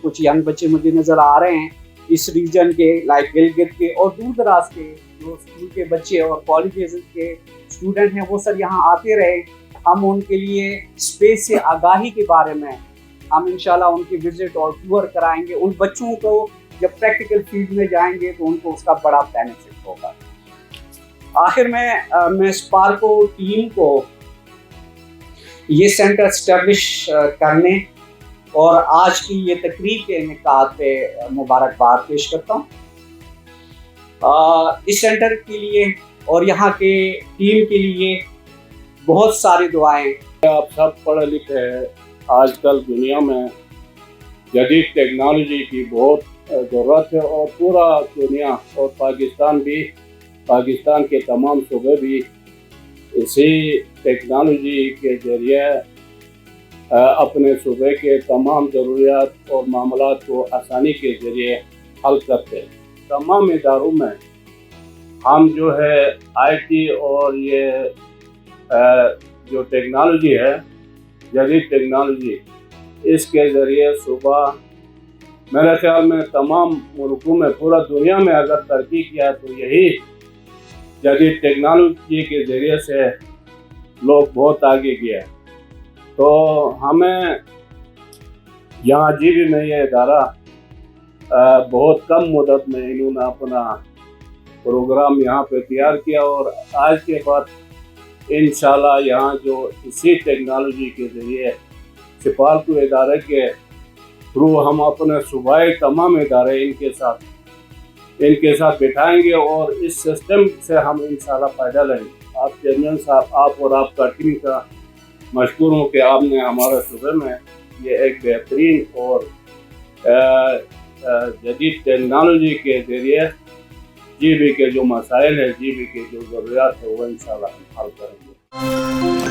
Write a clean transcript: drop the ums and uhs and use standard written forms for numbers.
कुछ यंग बच्चे मुझे नज़र आ रहे हैं इस रीजन के, लाइक गिलगित के और दूर दराज के जो स्कूल के बच्चे और कॉलेजेस के स्टूडेंट हैं, वो सर यहाँ आते रहे। हम उनके लिए स्पेस से आगाही के बारे में हम इंशाल्लाह उनकी विजिट और टूर कराएंगे। उन बच्चों को जब प्रैक्टिकल फील्ड में जाएंगे तो उनको उसका बड़ा बेनिफिट होगा। आखिर में मैं स्पार्को टीम को ये सेंटर स्टैब्लिश करने और आज की ये तकरीब के इनेकाद पे मुबारकबाद पेश करता हूँ। इस सेंटर के लिए और यहाँ के टीम के लिए बहुत सारी दुआएं। आप सब पढ़े लिखे हैं, आजकल दुनिया में जदीद टेक्नोलॉजी की बहुत ज़रूरत है और पूरा दुनिया और पाकिस्तान के तमाम सूबे भी इसी टेक्नोलॉजी के ज़रिए अपने सूबे के तमाम ज़रूरियात और मामलात को आसानी के ज़रिए हल करते हैं। तमाम इदारों में हम जो है आईटी और ये जो टेक्नोलॉजी है, जदीद टेक्नोलॉजी, इसके ज़रिए सुबह मेरे ख्याल में तमाम मुल्कों में, पूरा दुनिया में अगर तरक्की किया तो यही जदीद टेक्नोलॉजी के ज़रिए से लोग बहुत आगे गए। तो हमें यहाँ जीबी में ये इदारा बहुत कम मुद्दत में इन्होंने अपना प्रोग्राम यहाँ पे तैयार किया और आज के बाद इंशाल्लाह यहाँ जो इसी टेक्नोलॉजी के ज़रिए सिपालतू इदारे के थ्रू हम अपने सूबाई तमाम इदारे इनके साथ बिठाएंगे और इस सिस्टम से हम इंशाल्लाह फ़ायदा लेंगे। आप चेयरमैन साहब, आप और आपका टीम का मशकूर हूँ कि आपने हमारे सूबे में ये एक बेहतरीन और जदीद टेक्नोलॉजी के ज़रिए जीबी के जो मसाइल है, जीबी के जो ज़रूरियात है, वो इंशाल्लाह हम हल करेंगे।